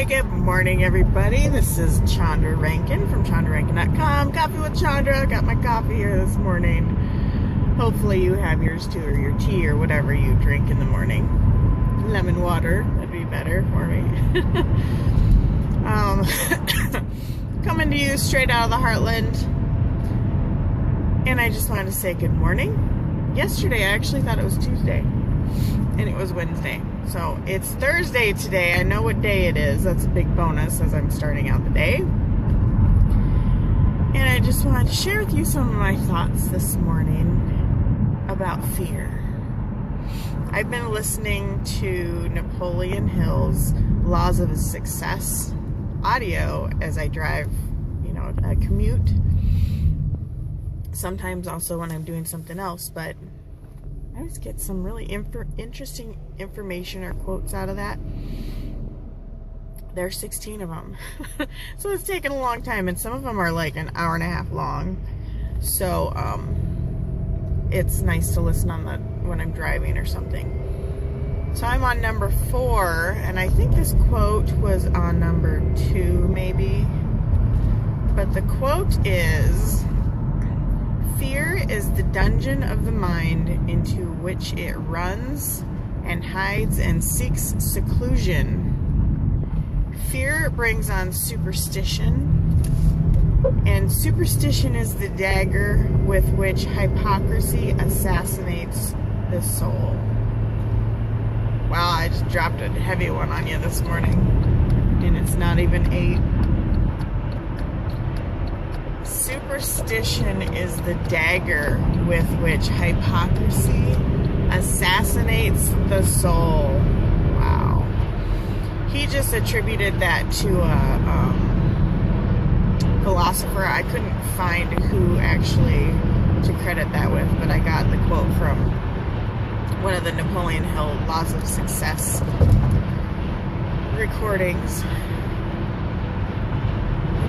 Okay, good morning, everybody. This is Chondra Rankin from ChondraRankin.com. Coffee with Chondra. Got my coffee here this morning. Hopefully you have yours too, or your tea, or whatever you drink in the morning. Lemon water, that'd be better for me. Coming to you straight out of the heartland. And I just wanted to say good morning. Yesterday, I actually thought it was Tuesday. And it was Wednesday. So it's Thursday today. I know what day it is. That's a big bonus as I'm starting out the day. And I just wanted to share with you some of my thoughts this morning about fear. I've been listening to Napoleon Hill's Laws of Success audio as I drive, a commute. Sometimes also when I'm doing something else, but I always get some really interesting information or quotes out of that. There's 16 of them. So it's taken a long time, and some of them are like an hour and a half long. So it's nice to listen on when I'm driving or something. So I'm on number 4, and I think this quote was on number 2 maybe. But the quote is, "Fear is the dungeon of the mind into which it runs and hides and seeks seclusion. Fear brings on superstition, and superstition is the dagger with which hypocrisy assassinates the soul." Wow, I just dropped a heavy one on you this morning, and it's not even 8. Superstition is the dagger with which hypocrisy assassinates the soul. Wow. He just attributed that to a philosopher. I couldn't find who actually to credit that with, but I got the quote from one of the Napoleon Hill Laws of Success recordings.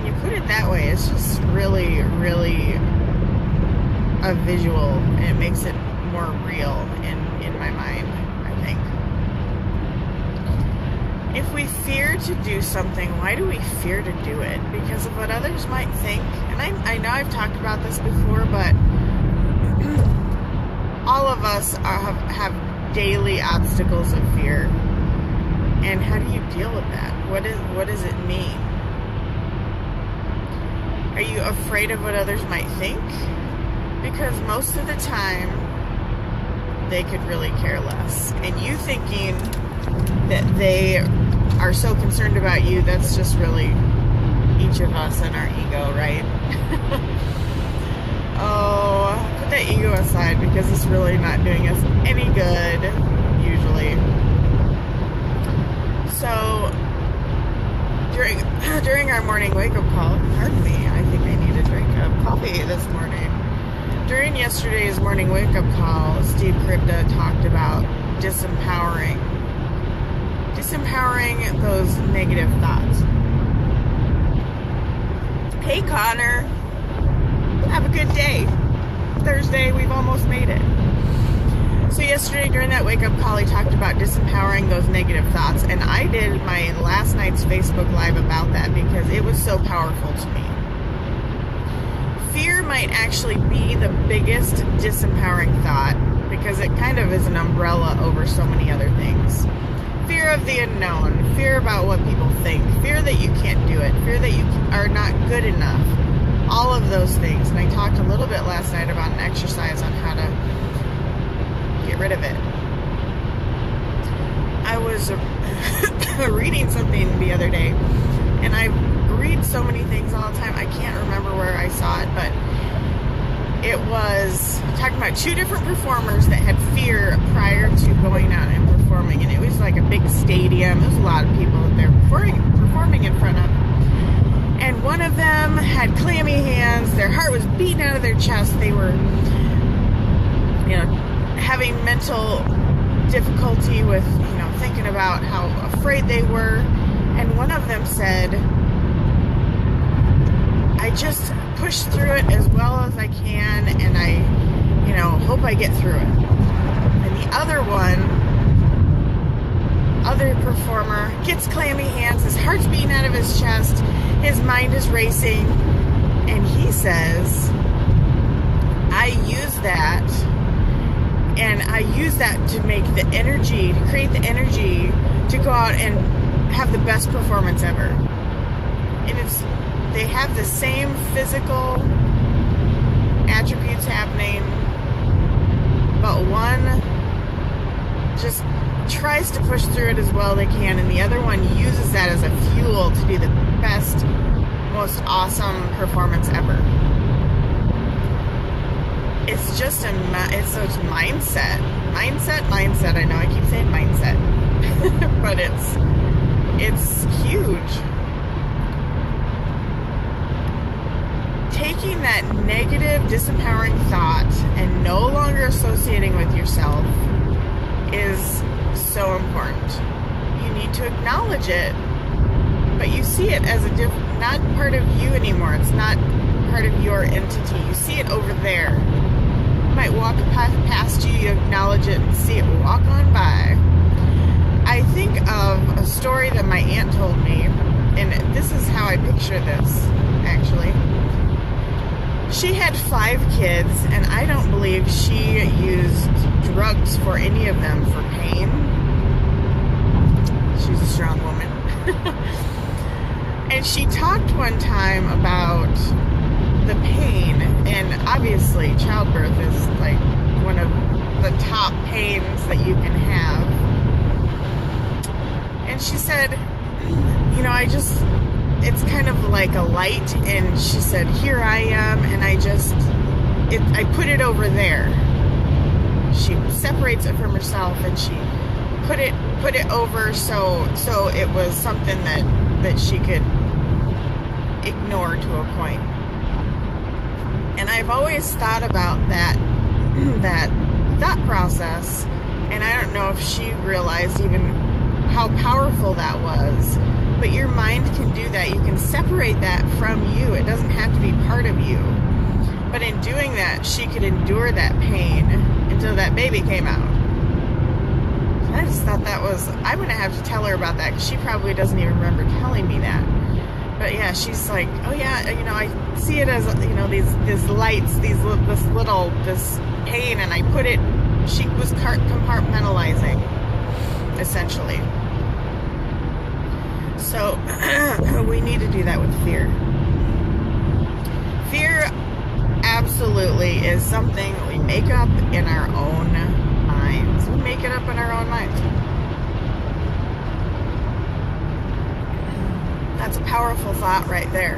You put it that way, it's just really, really a visual, and it makes it more real in my mind, I think. If we fear to do something, why do we fear to do it? Because of what others might think. And I know I've talked about this before, but all of us have daily obstacles of fear. And how do you deal with that? What does it mean? Are you afraid of what others might think? Because most of the time, they could really care less. And you thinking that they are so concerned about you, that's just really each of us and our ego, right? Oh, put that ego aside, because it's really not doing us any good, usually. So, during our morning wake-up call, pardon me, I think I need a drink of coffee this morning. During yesterday's morning wake-up call, Steve Kripke talked about disempowering those negative thoughts. Hey Connor, have a good day. Thursday, we've almost made it. So yesterday during that wake-up call, he talked about disempowering those negative thoughts, and I did my last night's Facebook Live about that because it was so powerful to me. Fear might actually be the biggest disempowering thought because it kind of is an umbrella over so many other things. Fear of the unknown, fear about what people think, fear that you can't do it, fear that you are not good enough, all of those things. And I talked a little bit last night about an exercise on how to get rid of it. I was reading something the other day, and I read so many things all the time, I can't remember where I saw it, but it was talking about 2 different performers that had fear prior to going out and performing, and it was like a big stadium. There was a lot of people that they're performing in front of, and one of them had clammy hands, their heart was beating out of their chest, they were having mental difficulty with, thinking about how afraid they were. And one of them said, "I just push through it as well as I can, and I, hope I get through it." And the other one other performer gets clammy hands, his heart's beating out of his chest, his mind is racing, and he says, I use that, and I use that to make the energy, to create the energy to go out and have the best performance ever. And they have the same physical attributes happening, but one just tries to push through it as well as they can, and the other one uses that as a fuel to do the best, most awesome performance ever. It's just it's mindset. Mindset. I know I keep saying mindset, but it's huge. Taking that negative, disempowering thought and no longer associating with yourself is so important. You need to acknowledge it, but you see it as not part of you anymore. It's not part of your entity. You see it over there. It might walk past you, you acknowledge it, and see it walk on by. I think of a story that my aunt told me, and this is how I picture this, actually. She had 5 kids, and I don't believe she used drugs for any of them for pain. She's a strong woman. And she talked one time about the pain, and obviously childbirth is like one of the top pains that you can have. And she said, it's kind of like a light, and she said, here I am, and I put it over there. She separates it from herself, and she put it over so it was something that she could ignore to a point. And I've always thought about that thought process, and I don't know if she realized even how powerful that was. But your mind can do that. You can separate that from you. It doesn't have to be part of you. But in doing that, she could endure that pain until that baby came out. And I just thought I'm going to have to tell her about that, because she probably doesn't even remember telling me that. But yeah, she's like, oh yeah, I see it as, these lights, this pain, and I put it, she was compartmentalizing, essentially. So, we need to do that with fear. Fear absolutely is something we make up in our own minds. We make it up in our own minds. That's a powerful thought right there.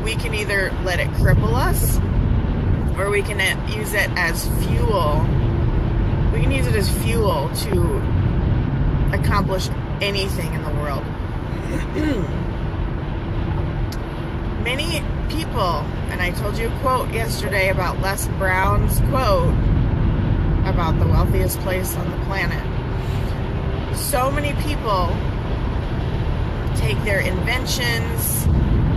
We can either let it cripple us, or we can use it as fuel. We can use it as fuel to accomplish anything in the world. Many people, and I told you a quote yesterday about Les Brown's quote about the wealthiest place on the planet. So many people take their inventions,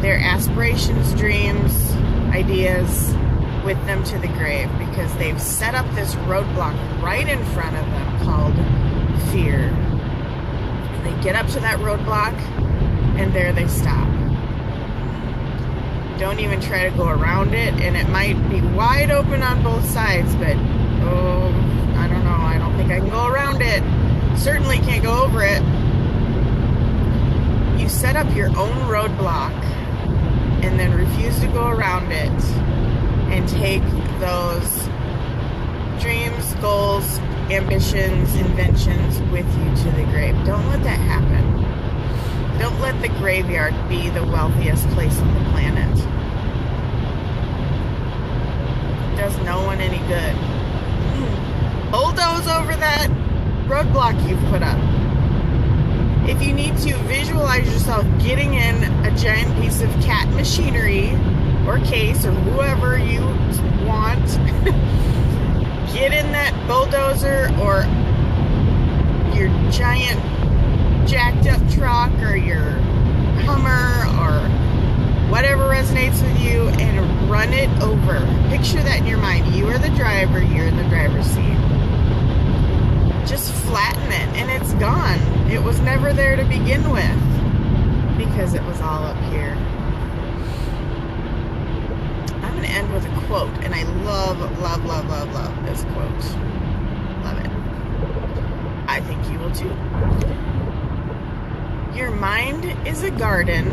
their aspirations, dreams, ideas with them to the grave, because they've set up this roadblock right in front of them called fear. They get up to that roadblock, and there they stop. Don't even try to go around it, and it might be wide open on both sides, but I don't know, I don't think I can go around it. Certainly can't go over it. You set up your own roadblock and then refuse to go around it, and take those dreams, goals, ambitions, inventions with you to the grave. Don't let that happen. Don't let the graveyard be the wealthiest place on the planet. It does no one any good. Bulldoze over that roadblock you've put up. If you need to visualize yourself getting in a giant piece of cat machinery or case or whoever you want, get in that bulldozer or your giant jacked up truck or your Hummer or whatever resonates with you, and run it over. Picture that in your mind. You are the driver, you're in the driver's seat. just flatten it and it's gone. It was never there to begin with because it was all up here. I'm going to end with a quote, and I love, love, love, love, love this quote. Love it. I think you will too. Your mind is a garden.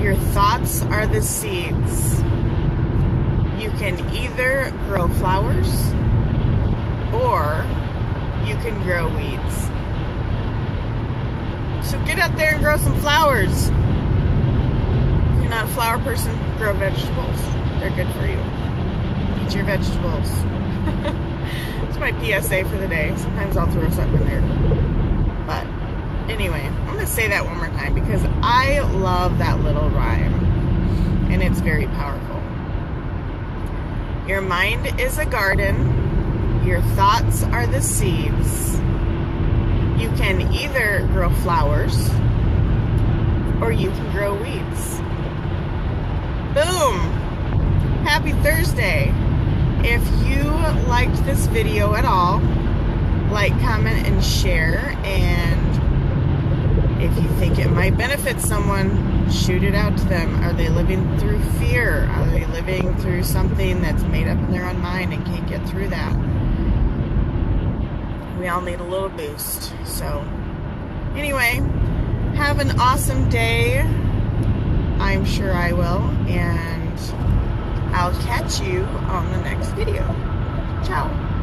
Your thoughts are the seeds. You can either grow flowers or you can grow weeds. So get out there and grow some flowers. If you're not a flower person, grow vegetables. They're good for you. Eat your vegetables. It's my PSA for the day. Sometimes I'll throw something in there. But anyway, I'm going to say that one more time because I love that little rhyme. And it's very powerful. Your mind is a garden. Your thoughts are the seeds. You can either grow flowers or you can grow weeds. Boom! Happy Thursday. If you liked this video at all, like, comment, and share. And if you think it might benefit someone, shoot it out to them. Are they living through fear? Are they living through something that's made up in their own mind and can't get through that? We all need a little boost. So, anyway, have an awesome day. I'm sure I will. And I'll catch you on the next video. Ciao.